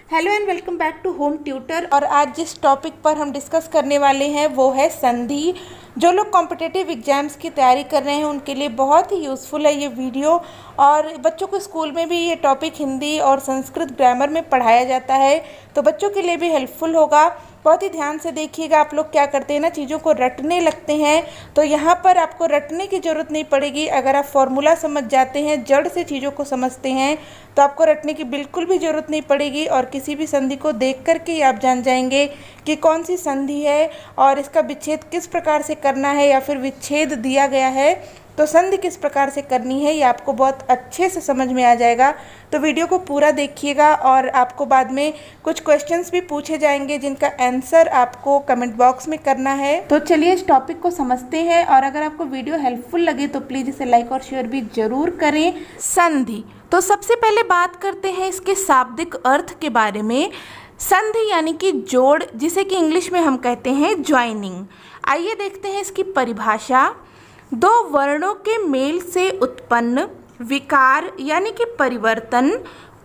Hello and welcome back to home tutor. और आज जिस टॉपिक पर हम डिस्कस करने वाले हैं वो है संधि। जो लोग कॉम्पिटिटिव एग्जाम्स की तैयारी कर रहे हैं उनके लिए बहुत ही यूज़फुल है ये वीडियो। और बच्चों को स्कूल में भी ये टॉपिक हिंदी और संस्कृत ग्रामर में पढ़ाया जाता है, तो बच्चों के लिए भी हेल्पफुल होगा। बहुत ही ध्यान से देखिएगा। आप लोग क्या करते हैं ना, चीज़ों को रटने लगते हैं, तो यहाँ पर आपको रटने की ज़रूरत नहीं पड़ेगी। अगर आप फॉर्मूला समझ जाते हैं, जड़ से चीज़ों को समझते हैं, तो आपको रटने की बिल्कुल भी ज़रूरत नहीं पड़ेगी। और किसी भी संधि को देख करके ही आप जान जाएंगे कि कौन सी संधि है और इसका विच्छेद किस प्रकार से करना है, या फिर विच्छेद दिया गया है तो संधि किस प्रकार से करनी है, ये आपको बहुत अच्छे से समझ में आ जाएगा। तो वीडियो को पूरा देखिएगा और आपको बाद में कुछ क्वेश्चंस भी पूछे जाएंगे जिनका आंसर आपको कमेंट बॉक्स में करना है। तो चलिए इस टॉपिक को समझते हैं। और अगर आपको वीडियो हेल्पफुल लगे तो प्लीज़ इसे लाइक और शेयर भी जरूर करें। संधि, तो सबसे पहले बात करते हैं इसके शाब्दिक अर्थ के बारे में। संधि यानी कि जोड़, जिसे कि इंग्लिश में हम कहते हैं ज्वाइनिंग। आइए देखते हैं इसकी परिभाषा। दो वर्णों के मेल से उत्पन्न विकार यानी कि परिवर्तन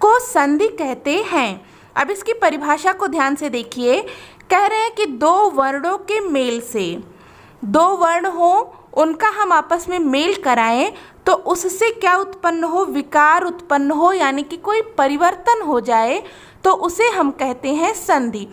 को संधि कहते हैं। अब इसकी परिभाषा को ध्यान से देखिए। कह रहे हैं कि दो वर्णों के मेल से, दो वर्ण हो उनका हम आपस में मेल कराएं तो उससे क्या उत्पन्न हो, विकार उत्पन्न हो, यानी कि कोई परिवर्तन हो जाए, तो उसे हम कहते हैं संधि।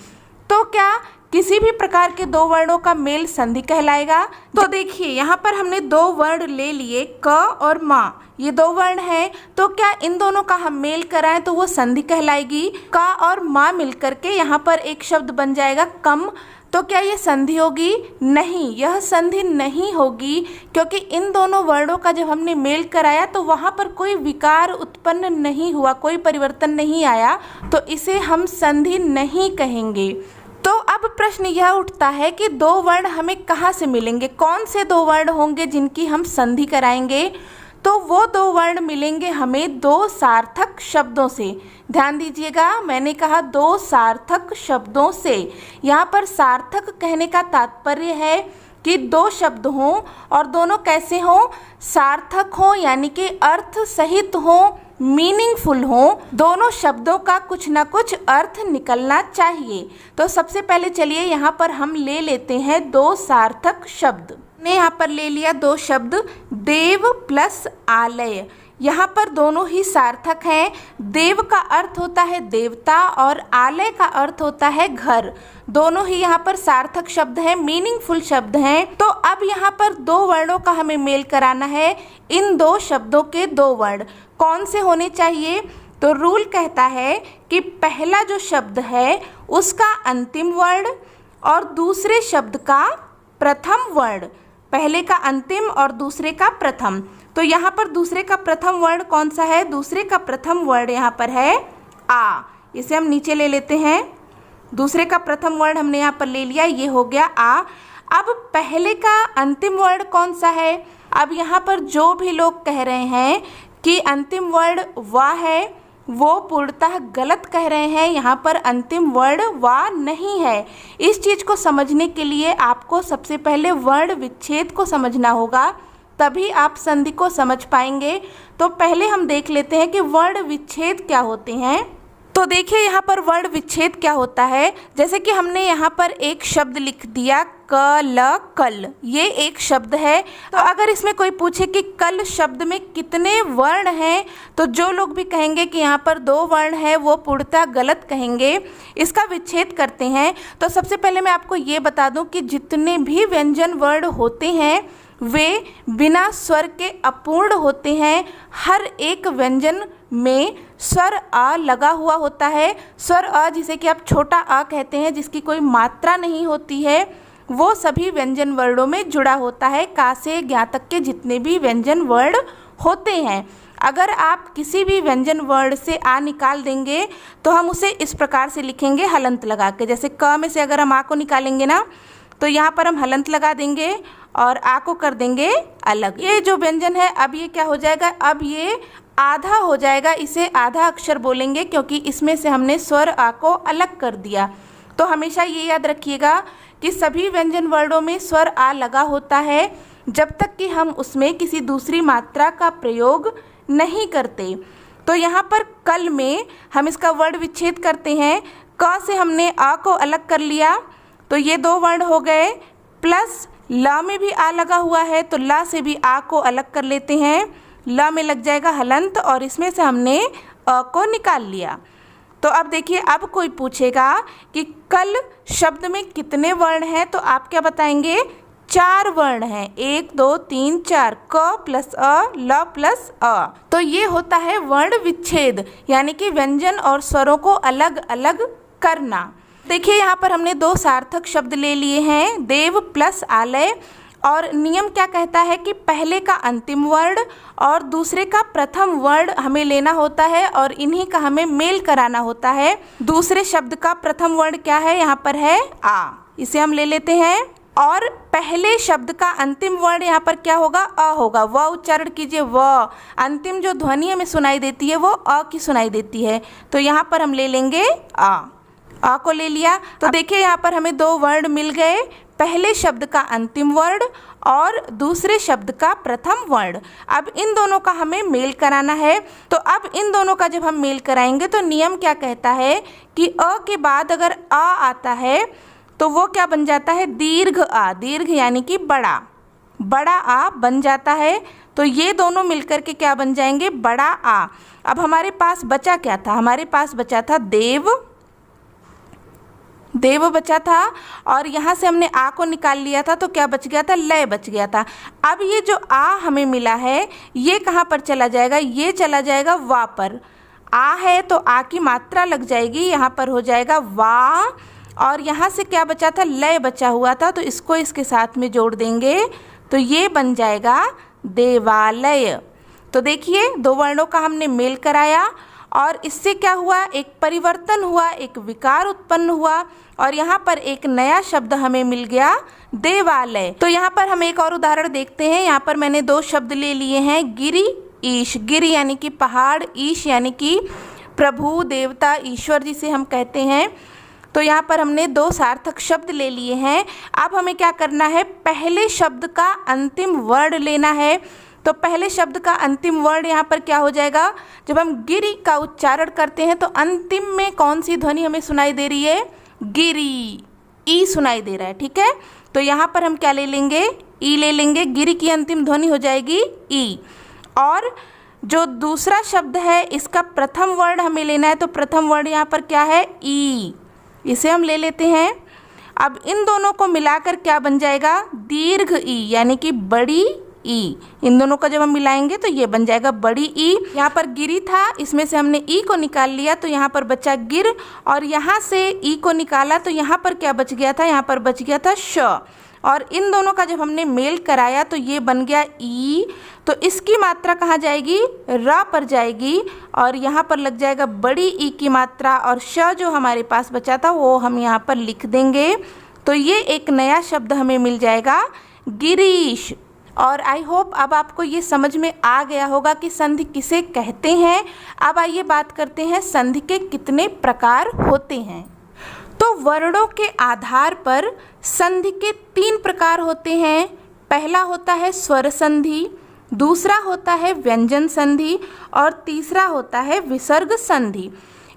तो क्या किसी भी प्रकार के दो वर्णों का मेल संधि कहलाएगा? तो देखिए यहाँ पर हमने दो वर्ण ले लिए, क और मा, ये दो वर्ण हैं, तो क्या इन दोनों का हम मेल कराएं तो वो संधि कहलाएगी। क और मा मिलकर के यहाँ पर एक शब्द बन जाएगा कम। तो क्या ये संधि होगी? नहीं, यह संधि नहीं होगी, क्योंकि इन दोनों वर्णों का जब हमने मेल कराया तो वहाँ पर कोई विकार उत्पन्न नहीं हुआ, कोई परिवर्तन नहीं आया, तो इसे हम संधि नहीं कहेंगे। तो अब प्रश्न यह उठता है कि दो वर्ण हमें कहाँ से मिलेंगे, कौन से दो वर्ण होंगे जिनकी हम संधि कराएंगे? तो वो दो वर्ण मिलेंगे हमें दो सार्थक शब्दों से। ध्यान दीजिएगा, मैंने कहा दो सार्थक शब्दों से। यहाँ पर सार्थक कहने का तात्पर्य है कि दो शब्द हों और दोनों कैसे हों, सार्थक हों, यानी कि अर्थ सहित हों, मीनिंगफुल हों, दोनों शब्दों का कुछ ना कुछ अर्थ निकलना चाहिए। तो सबसे पहले चलिए यहाँ पर हम ले लेते हैं दो सार्थक शब्द। ने यहाँ पर ले लिया दो शब्द, देव प्लस आलय। यहाँ पर दोनों ही सार्थक हैं। देव का अर्थ होता है देवता और आलय का अर्थ होता है घर। दोनों ही यहाँ पर सार्थक शब्द हैं, मीनिंगफुल शब्द हैं। तो अब यहाँ पर दो वर्णों का हमें मेल कराना है। इन दो शब्दों के दो वर्ण कौन से होने चाहिए? तो रूल कहता है कि पहला जो शब्द है उसका अंतिम वर्ण और दूसरे शब्द का प्रथम वर्ण, पहले का अंतिम और दूसरे का प्रथम। तो यहाँ पर दूसरे का प्रथम वर्ण कौन सा है? दूसरे का प्रथम वर्ण यहाँ पर है आ। इसे हम नीचे ले लेते हैं। दूसरे का प्रथम वर्ण हमने यहाँ पर ले लिया, ये हो गया आ। अब पहले का अंतिम वर्ण कौन सा है? अब यहाँ पर जो भी लोग कह रहे हैं कि अंतिम वर्ण वा है, वो पूर्णतः गलत कह रहे हैं। यहाँ पर अंतिम वर्ण वा नहीं है। इस चीज़ को समझने के लिए आपको सबसे पहले वर्ण विच्छेद को समझना होगा, तभी आप संधि को समझ पाएंगे। तो पहले हम देख लेते हैं कि वर्ण विच्छेद क्या होते हैं। तो देखिए यहाँ पर वर्ण विच्छेद क्या होता है। जैसे कि हमने यहाँ पर एक शब्द लिख दिया कल, कल, ये एक शब्द है। तो अगर इसमें कोई पूछे कि कल शब्द में कितने वर्ण हैं, तो जो लोग भी कहेंगे कि यहाँ पर दो वर्ण है वो पूर्णतः गलत कहेंगे। इसका विच्छेद करते हैं। तो सबसे पहले मैं आपको ये बता दूं कि जितने भी व्यंजन वर्ण होते हैं वे बिना स्वर के अपूर्ण होते हैं। हर एक व्यंजन में स्वर आ लगा हुआ होता है। स्वर अ जिसे कि आप छोटा आ कहते हैं, जिसकी कोई मात्रा नहीं होती है, वो सभी व्यंजन वर्णों में जुड़ा होता है। का से ज्ञा तक के जितने भी व्यंजन वर्ण होते हैं, अगर आप किसी भी व्यंजन वर्ण से आ निकाल देंगे तो हम उसे इस प्रकार से लिखेंगे हलंत लगा के। जैसे क में से अगर हम आ को निकालेंगे ना, तो यहाँ पर हम हलंत लगा देंगे और आ को कर देंगे अलग। ये जो व्यंजन है अब ये क्या हो जाएगा? अब ये आधा हो जाएगा। इसे आधा अक्षर बोलेंगे क्योंकि इसमें से हमने स्वर आ को अलग कर दिया। तो हमेशा ये याद रखिएगा कि सभी व्यंजन वर्णों में स्वर आ लगा होता है जब तक कि हम उसमें किसी दूसरी मात्रा का प्रयोग नहीं करते। तो यहाँ पर कल में हम इसका वर्ण विच्छेद करते हैं। क से हमने आ को अलग कर लिया तो ये 2 वर्ण हो गए, प्लस ल में भी आ लगा हुआ है तो ला से भी आ को अलग कर लेते हैं। ल में लग जाएगा हलंत और इसमें से हमने अ को निकाल लिया। तो अब देखिए, अब कोई पूछेगा कि कल शब्द में कितने वर्ण हैं, तो आप क्या बताएंगे? 4 वर्ण हैं, 1 2 3 4, क प्लस अ, ल प्लस अ। तो ये होता है वर्ण विच्छेद, यानी कि व्यंजन और स्वरों को अलग अलग करना। देखिए यहाँ पर हमने 2 सार्थक शब्द ले लिए हैं, देव प्लस आलय, और नियम क्या कहता है कि पहले का अंतिम वर्ण और दूसरे का प्रथम वर्ण हमें लेना होता है और इन्हीं का हमें मेल कराना होता है। दूसरे शब्द का प्रथम वर्ण क्या है? यहाँ पर है आ, इसे हम ले लेते हैं। और पहले शब्द का अंतिम वर्ण यहाँ पर क्या होगा? अ होगा। व उच्चारण कीजिए, व। अंतिम जो ध्वनि हमें सुनाई देती है वो अ की सुनाई देती है, तो यहाँ पर हम ले लेंगे आ को ले लिया। तो देखिए यहाँ पर हमें 2 वर्ण मिल गए, पहले शब्द का अंतिम वर्ण और दूसरे शब्द का प्रथम वर्ण। अब इन दोनों का हमें मेल कराना है। तो अब इन दोनों का जब हम मेल कराएंगे तो नियम क्या कहता है कि अ के बाद अगर आ आता है तो वो क्या बन जाता है? दीर्घ आ। दीर्घ यानी कि बड़ा, बड़ा आ बन जाता है। तो ये दोनों मिलकर के क्या बन जाएंगे? बड़ा आ। अब हमारे पास बचा क्या था? हमारे पास बचा था देव, देव बचा था, और यहाँ से हमने आ को निकाल लिया था तो क्या बच गया था? लय बच गया था। अब ये जो आ हमें मिला है ये कहाँ पर चला जाएगा? ये चला जाएगा वा पर। आ है तो आ की मात्रा लग जाएगी, यहाँ पर हो जाएगा वा, और यहाँ से क्या बचा था? लय बचा हुआ था, तो इसको इसके साथ में जोड़ देंगे तो ये बन जाएगा देवालय। तो देखिए 2 वर्णों का हमने मेल कराया और इससे क्या हुआ? एक परिवर्तन हुआ, एक विकार उत्पन्न हुआ और यहाँ पर एक नया शब्द हमें मिल गया, देवालय। तो यहाँ पर हम एक और उदाहरण देखते हैं। यहाँ पर मैंने 2 शब्द ले लिए हैं, गिरि ईश। गिरि यानी कि पहाड़, ईश यानी कि प्रभु, देवता, ईश्वर जिसे हम कहते हैं। तो यहाँ पर हमने 2 सार्थक शब्द ले लिए हैं। अब हमें क्या करना है? पहले शब्द का अंतिम वर्ण लेना है। तो पहले शब्द का अंतिम वर्ण यहाँ पर क्या हो जाएगा? जब हम गिरि का उच्चारण करते हैं तो अंतिम में कौन सी ध्वनि हमें सुनाई दे रही है? गिरि, ई सुनाई दे रहा है, ठीक है। तो यहाँ पर हम क्या ले लेंगे? ई ले लेंगे। गिरि की अंतिम ध्वनि हो जाएगी ई। और जो दूसरा शब्द है इसका प्रथम वर्ण हमें लेना है, तो प्रथम वर्ण यहाँ पर क्या है? ई, इसे हम ले लेते हैं। अब इन दोनों को मिलाकर क्या बन जाएगा? दीर्घ ई यानी कि बड़ी ई। इन दोनों का जब हम मिलाएंगे तो ये बन जाएगा बड़ी ई। यहाँ पर गिरी था, इसमें से हमने ई को निकाल लिया तो यहाँ पर बचा गिर, और यहाँ से ई को निकाला तो यहाँ पर क्या बच गया था? यहाँ पर बच गया था श। और इन दोनों का जब हमने मेल कराया तो ये बन गया ई। तो इसकी मात्रा कहाँ जाएगी? र पर जाएगी, और यहाँ पर लग जाएगा बड़ी ई की मात्रा, और श जो हमारे पास बचा था वो हम यहाँ पर लिख देंगे। तो ये एक नया शब्द हमें मिल जाएगा, गिरीश। और आई होप अब आपको ये समझ में आ गया होगा कि संधि किसे कहते हैं। अब आइए बात करते हैं संधि के कितने प्रकार होते हैं। तो वर्णों के आधार पर संधि के 3 प्रकार होते हैं। पहला होता है स्वर संधि, दूसरा होता है व्यंजन संधि, और तीसरा होता है विसर्ग संधि।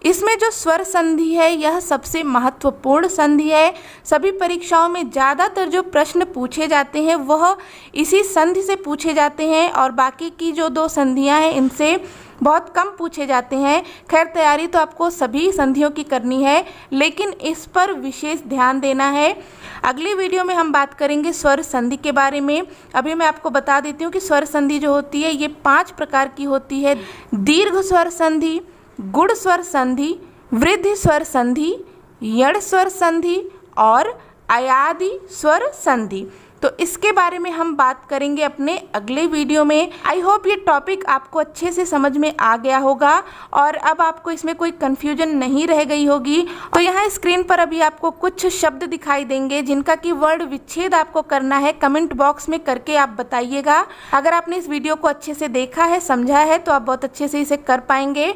इसमें जो स्वर संधि है यह सबसे महत्वपूर्ण संधि है। सभी परीक्षाओं में ज़्यादातर जो प्रश्न पूछे जाते हैं वह इसी संधि से पूछे जाते हैं, और बाकी की जो 2 संधियां हैं इनसे बहुत कम पूछे जाते हैं। खैर, तैयारी तो आपको सभी संधियों की करनी है, लेकिन इस पर विशेष ध्यान देना है। अगली वीडियो में हम बात करेंगे स्वर संधि के बारे में। अभी मैं आपको बता देती हूँ कि स्वर संधि जो होती है ये 5 प्रकार की होती है। दीर्घ स्वर संधि, गुण स्वर संधि, वृद्धि स्वर संधि, यड़ स्वर संधि और अयादि स्वर संधि। तो इसके बारे में हम बात करेंगे अपने अगले वीडियो में। आई होप ये टॉपिक आपको अच्छे से समझ में आ गया होगा और अब आपको इसमें कोई कन्फ्यूजन नहीं रह गई होगी। तो यहाँ स्क्रीन पर अभी आपको कुछ शब्द दिखाई देंगे जिनका कि वर्ण विच्छेद आपको करना है। कमेंट बॉक्स में करके आप बताइएगा। अगर आपने इस वीडियो को अच्छे से देखा है, समझा है, तो आप बहुत अच्छे से इसे कर पाएंगे।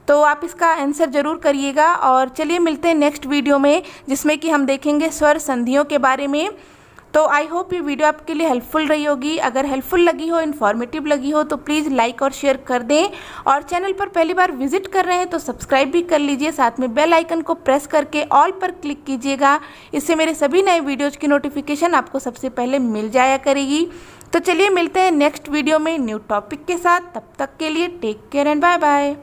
तो आप इसका आंसर ज़रूर करिएगा। और चलिए मिलते हैं नेक्स्ट वीडियो में, जिसमें कि हम देखेंगे स्वर संधियों के बारे में। तो आई होप ये वीडियो आपके लिए हेल्पफुल रही होगी। अगर हेल्पफुल लगी हो, इन्फॉर्मेटिव लगी हो तो प्लीज़ लाइक और शेयर कर दें, और चैनल पर पहली बार विजिट कर रहे हैं तो सब्सक्राइब भी कर लीजिए। साथ में बेल आइकन को प्रेस करके ऑल पर क्लिक कीजिएगा, इससे मेरे सभी नए वीडियोज़ की नोटिफिकेशन आपको सबसे पहले मिल जाया करेगी। तो चलिए मिलते हैं नेक्स्ट वीडियो में न्यू टॉपिक के साथ। तब तक के लिए take care and bye bye.